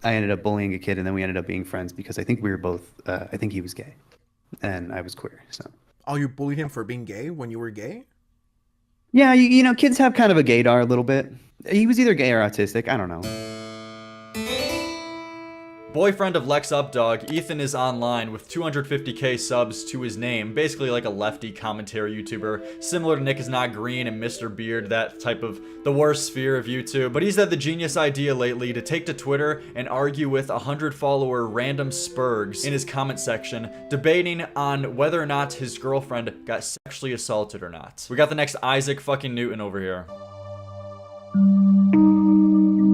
I ended up bullying a kid, and then we ended up being friends because I think we were both. I think he was gay, and I was queer. So Oh, you bullied him for being gay when you were gay? yeah, you know, kids have kind of a gaydar a little bit. He was either gay or autistic. I don't know. Boyfriend of Lex Updog, Ethan is online with 250k subs to his name, basically like a lefty commentary YouTuber, similar to Nick is Not Green and Mr. Beard, that type of the worst sphere of YouTube. But he's had the genius idea lately to take to Twitter and argue with 100 follower random spurgs in his comment section, debating on whether or not his girlfriend got sexually assaulted or not. We got the next Isaac fucking Newton over here.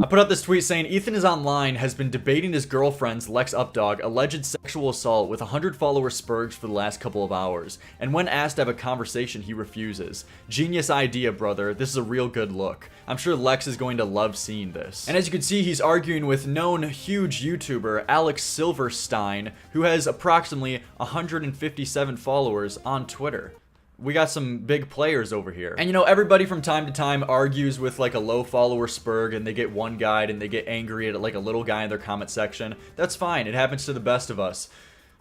I put out this tweet saying Ethanisonline has been debating his girlfriend's Lex Updog alleged sexual assault with 100 follower spurgs for the last couple of hours, and when asked to have a conversation, he refuses. Genius idea, brother. This is a real good look. I'm sure Lex is going to love seeing this. And as you can see, he's arguing with known huge YouTuber Alex Silverstein, who has approximately 157 followers on Twitter. We got some big players over here. And you know, everybody from time to time argues with like a low follower spurg, and they get one guide and they get angry at like a little guy in their comment section. That's fine. It happens to the best of us.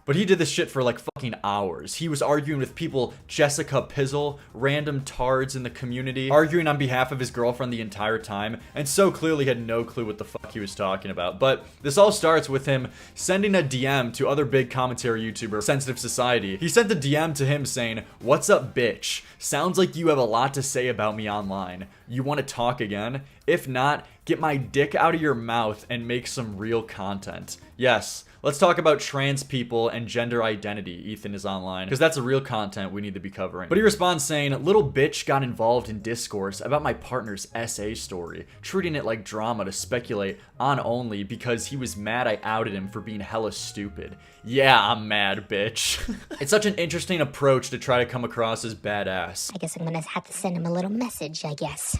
But he did this shit for like fucking hours. He was arguing with people, Jessica Pizzle, random tards in the community, arguing on behalf of his girlfriend the entire time, and so clearly had no clue what the fuck he was talking about. But this all starts with him sending a DM to other big commentary YouTuber, Sensitive Society. He sent a DM to him saying, "What's up, bitch? Sounds like you have a lot to say about me online. You want to talk again? If not, get my dick out of your mouth and make some real content." Yes. Let's talk about trans people and gender identity, Ethanisonline, because that's the real content we need to be covering. But he responds saying, "Little bitch got involved in discourse about my partner's SA story, treating it like drama to speculate on only because he was mad I outed him for being hella stupid. Yeah, I'm mad, bitch." It's such an interesting approach to try to come across as badass. I guess I'm gonna have to send him a little message, I guess.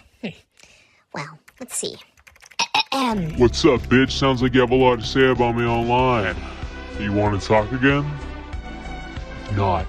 Well, let's see. What's up, bitch? Sounds like you have a lot to say about me online. You want to talk again? If not,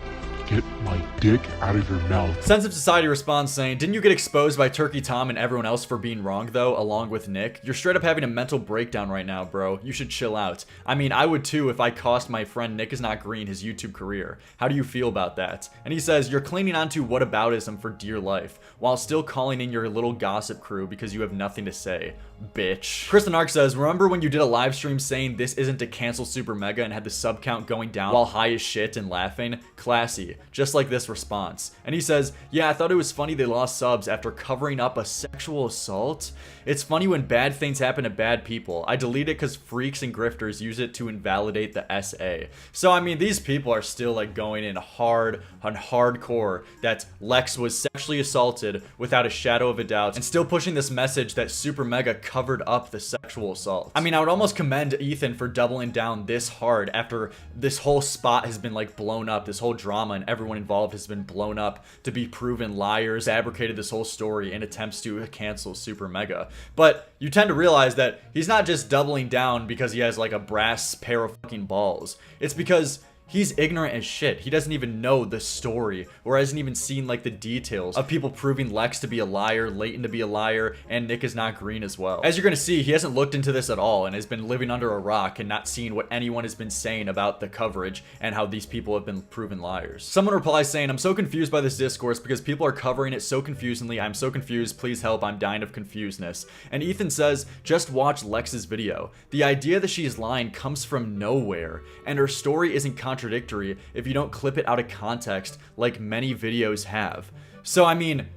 get my dick out of your mouth. Sensitive Society responds saying, "Didn't you get exposed by Turkey Tom and everyone else for being wrong though, along with Nick? You're straight up having a mental breakdown right now, bro. You should chill out. I mean, I would too if I cost my friend Nick is Not Green his YouTube career. How do you feel about that?" And he says, "You're clinging onto whataboutism for dear life, while still calling in your little gossip crew because you have nothing to say. Bitch." Kristen Ark says, "Remember when you did a live stream saying this isn't to cancel Super Mega and had the sub count going down while high as shit and laughing? Classy. Just like this response." And he says, "Yeah, I thought it was funny they lost subs after covering up a sexual assault. It's funny when bad things happen to bad people. I delete it because freaks and grifters use it to invalidate the SA." So, I mean, these people are still like going in hard on hardcore that Lex was sexually assaulted without a shadow of a doubt, and still pushing this message that Super Mega covered up the sexual assault. I mean, I would almost commend Ethan for doubling down this hard after this whole spot has been like blown up, this whole drama and everyone involved has been blown up to be proven liars, fabricated this whole story in attempts to cancel Super Mega. But you tend to realize that he's not just doubling down because he has like a brass pair of fucking balls. It's because he's ignorant as shit. He doesn't even know the story, or hasn't even seen like the details of people proving Lex to be a liar, Leighton to be a liar, and Nick is Not Green as well. As you're gonna see, he hasn't looked into this at all and has been living under a rock and not seeing what anyone has been saying about the coverage and how these people have been proven liars. Someone replies saying, "I'm so confused by this discourse because people are covering it so confusingly. I'm so confused. Please help. I'm dying of confusedness." And Ethan says, "Just watch Lex's video. The idea that she's lying comes from nowhere, and her story isn't contradictory if you don't clip it out of context like many videos have." So I mean,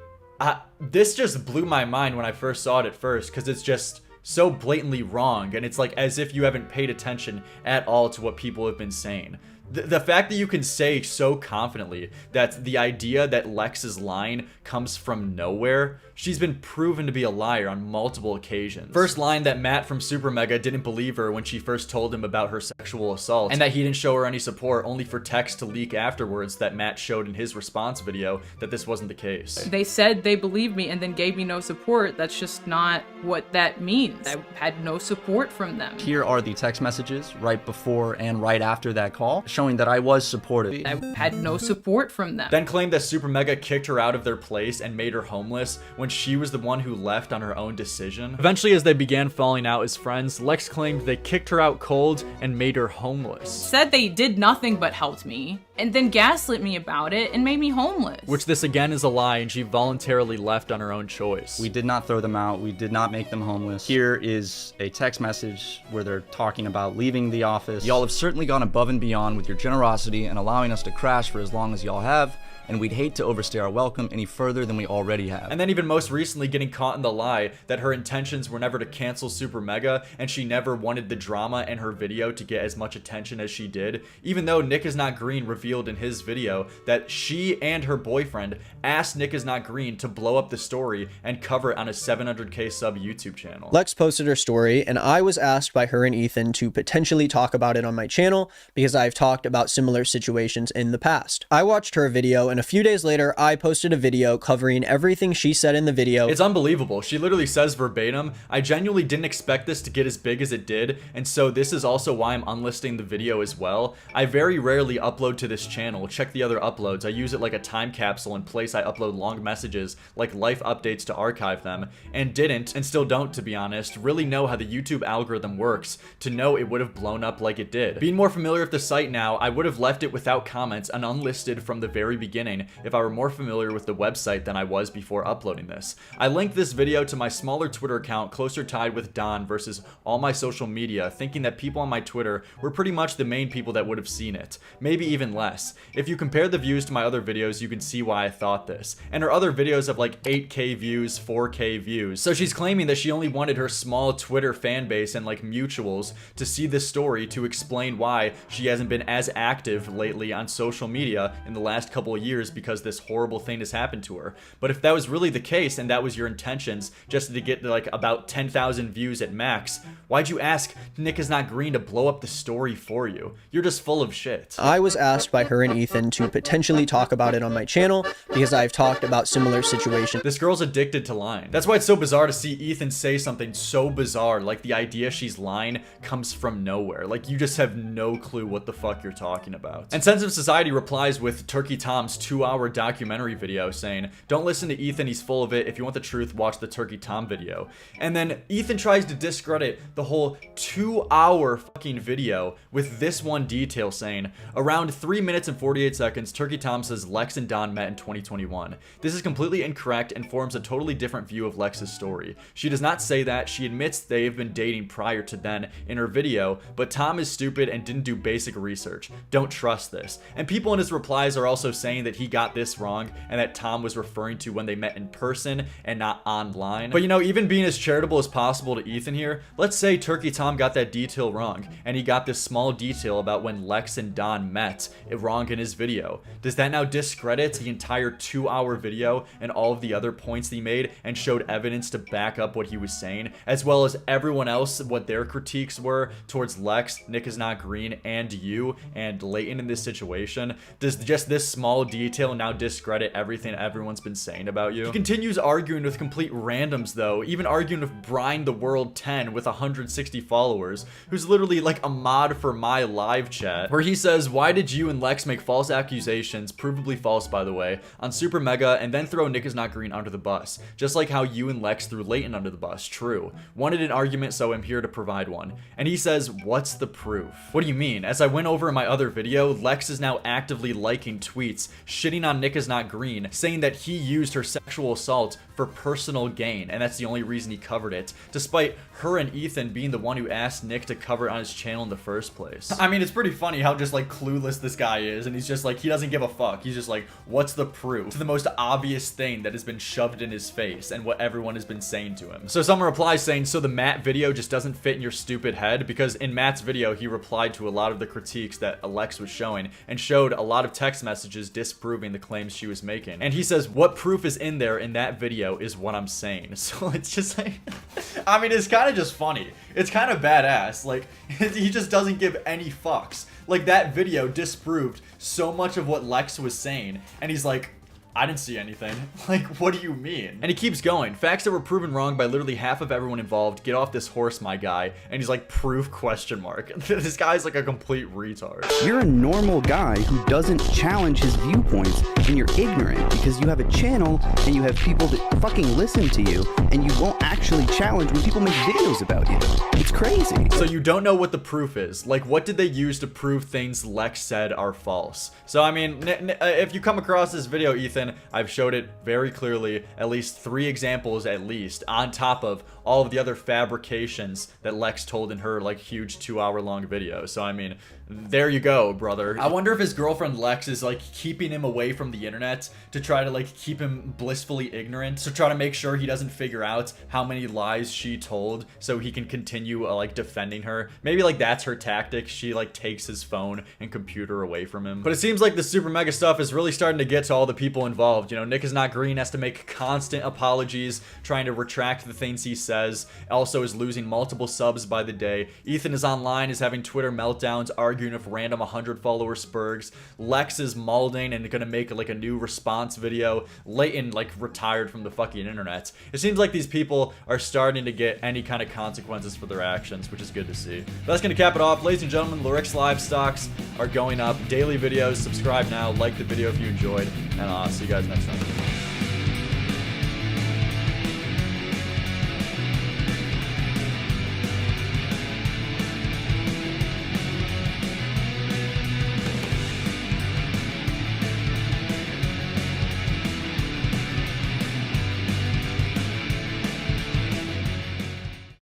this just blew my mind when I first saw it at first, because it's just so blatantly wrong, and it's like as if you haven't paid attention at all to what people have been saying. The fact that you can say so confidently that the idea that Lex is lying comes from nowhere, she's been proven to be a liar on multiple occasions. First line, that Matt from Super Mega didn't believe her when she first told him about her sexual assault, and that he didn't show her any support, only for text to leak afterwards that Matt showed in his response video that this wasn't the case. They said they believed me and then gave me no support. That's just not what that means. I had no support from them. Here are the text messages right before and right after that call. showing that I was supportive. I had no support from them. Then claimed that Super Mega kicked her out of their place and made her homeless when she was the one who left on her own decision. Eventually, as they began falling out as friends, Lex claimed they kicked her out cold and made her homeless. Said they did nothing but helped me, and then gaslit me about it and made me homeless. Which this again is a lie, and she voluntarily left on her own choice. We did not throw them out. We did not make them homeless. Here is a text message where they're talking about leaving the office. Y'all have certainly gone above and beyond with your generosity and allowing us to crash for as long as y'all have, and we'd hate to overstay our welcome any further than we already have. And then even most recently getting caught in the lie that her intentions were never to cancel Super Mega, and she never wanted the drama in her video to get as much attention as she did, even though Nick is Not Green revealed in his video that she and her boyfriend asked Nick is Not Green to blow up the story and cover it on a 700k sub YouTube channel. Lex posted her story, and I was asked by her and Ethan to potentially talk about it on my channel because I've talked about similar situations in the past. I watched her video, and a few days later, I posted a video covering everything she said in the video. It's unbelievable. She literally says verbatim, "I genuinely didn't expect this to get as big as it did, and so this is also why I'm unlisting the video as well. I very rarely upload to this channel. Check the other uploads. I use it like a time capsule in place I upload long messages like life updates to archive them, and didn't, and still don't to be honest, really know how the YouTube algorithm works to know it would have blown up like it did. Being more familiar with the site now, I would have left it without comments and unlisted from the very beginning if I were more familiar with the website than I was before uploading this. I linked this video to my smaller Twitter account closer tied with Don versus all my social media, thinking that people on my Twitter were pretty much the main people that would have seen it, maybe even less. If you compare the views to my other videos, you can see why I thought this. And her other videos have like 8k views, 4k views. So she's claiming that she only wanted her small Twitter fan base and like mutuals to see this story to explain why she hasn't been as active lately on social media in the last couple of years because this horrible thing has happened to her. But if that was really the case and that was your intentions, just to get like about 10,000 views at max, why'd you ask Nick is Not Green to blow up the story for you? You're just full of shit. I was asked by her and Ethan to potentially talk about it on my channel because I've talked about similar situations. This girl's addicted to lying. That's why it's so bizarre to see Ethan say something so bizarre, like the idea she's lying comes from nowhere. Like you just have no clue what the fuck you're talking about. And Sensitive Society replies with Turkey Tom's 2-hour documentary video saying, "Don't listen to Ethan, he's full of it. If you want the truth, watch the Turkey Tom video." And then Ethan tries to discredit the whole 2-hour fucking video with this one detail saying, around 3 minutes and 48 seconds, Turkey Tom says Lex and Don met in 2021. This is completely incorrect and forms a totally different view of Lex's story. She does not say that. She admits they've been dating prior to then in her video, but Tom is stupid and didn't do basic research. Don't trust this. And people in his replies are also saying that he got this wrong and that Tom was referring to when they met in person and not online. But you know, even being as charitable as possible to Ethan here, let's say Turkey Tom got that detail wrong and he got this small detail about when Lex and Don met wrong in his video. Does that now discredit the entire 2-hour video and all of the other points that he made and showed evidence to back up what he was saying, as well as everyone else, what their critiques were towards Lex, Nick is Not Green, and you and Leighton in this situation? Does just this small detail now discredit everything everyone's been saying about you? He continues arguing with complete randoms though, even arguing with Brian the World 10 with 160 followers, who's literally like a mod for my live chat, where he says, "Why did you and Lex make false accusations, provably false by the way, on Super Mega and then throw Nick is Not Green under the bus? Just like how you and Lex threw Leighton under the bus. True. Wanted an argument, so I'm here to provide one." And he says, "What's the proof?" What do you mean? As I went over in my other video, Lex is now actively liking tweets, shitting on Nick is Not Green, saying that he used her sexual assault for personal gain, and that's the only reason he covered it, despite her and Ethan being the one who asked Nick to cover it on his channel in the first place. I mean, it's pretty funny how just like clueless this guy is, and he's just like, he doesn't give a fuck. He's just like, what's the proof to the most obvious thing that has been shoved in his face and what everyone has been saying to him? So someone replies saying, "So the Matt video just doesn't fit in your stupid head?" Because in Matt's video, he replied to a lot of the critiques that Alex was showing and showed a lot of text messages disproving the claims she was making. And he says, "What proof is in there in that video is what I'm saying." So it's just like, I mean, it's kind of just funny. It's kind of badass. Like, he just doesn't give any fucks. Like, that video disproved so much of what Lex was saying, and he's like, I didn't see anything. Like, what do you mean? And he keeps going. Facts that were proven wrong by literally half of everyone involved. Get off this horse, my guy. And he's like, proof question mark. This guy's like a complete retard. You're a normal guy who doesn't challenge his viewpoints, and you're ignorant because you have a channel and you have people that fucking listen to you, and you won't actually challenge when people make videos about you. It's crazy. So you don't know what the proof is. Like, what did they use to prove things Lex said are false? So, I mean, if you come across this video, Ethan, I've showed it very clearly, at least 3 examples at least, on top of all of the other fabrications that Lex told in her, like, huge 2-hour-long video. So, I mean, there you go, brother. I wonder if his girlfriend Lex is, like, keeping him away from the internet to try to, like, keep him blissfully ignorant, to try to make sure he doesn't figure out how many lies she told so he can continue, like, defending her. Maybe, like, that's her tactic. She, like, takes his phone and computer away from him. But it seems like the super mega stuff is really starting to get to all the people involved. You know, Nick is Not Green has to make constant apologies, trying to retract the things he says. Also is losing multiple subs by the day. Ethanisonline is having Twitter meltdowns, arguing with random 100 follower spurgs. Lex is malding and gonna make like a new response video. Leighton like retired from the fucking internet. It seems like these people are starting to get any kind of consequences for their actions, which is good to see. But that's gonna cap it off. Ladies and gentlemen, Lyric's live stocks are going up. Daily videos. Subscribe now. Like the video if you enjoyed. And I'll see you guys next time.